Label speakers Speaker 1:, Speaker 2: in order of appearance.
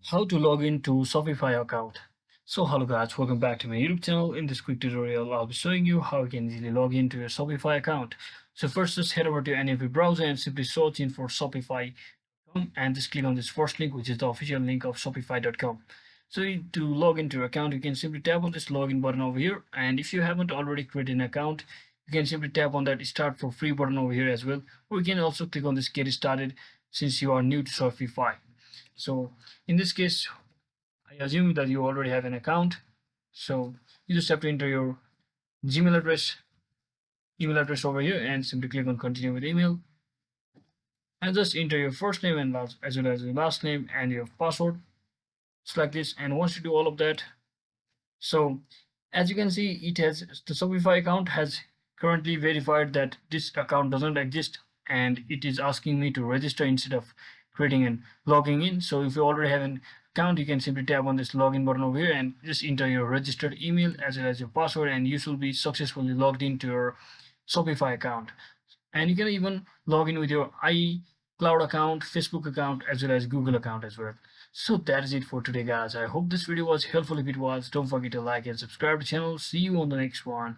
Speaker 1: How to log into Shopify account. So hello guys, welcome back to my YouTube channel. In this quick tutorial, I'll be showing you how you can easily log into your Shopify account. So first, just head over to any of your browser and simply search in for Shopify.com and just click on this first link, which is the official link of Shopify.com. So to log into your account, you can simply tap on this login button over here. And if you haven't already created an account, you can simply tap on that start for free button over here as well. Or you can also click on this get started since you are new to Shopify. So in this case, I assume that you already have an account. So you just have to enter your Gmail address, email address over here and simply click on continue with email. And just enter your first name and last, as well as your last name and your password. Just like this. And once you do all of that, so as you can see, it has the Shopify account has currently verified that this account doesn't exist and it is asking me to register instead of creating and logging in. So if you already have an account, you can simply tap on this login button over here and just enter your registered email as well as your password, and you should be successfully logged into your Shopify account. And you can even log in with your iCloud account, Facebook account, as well as Google account as well. So that is it for today guys. I hope this video was helpful. If it was, don't forget to like and subscribe to the channel. See you on the next one.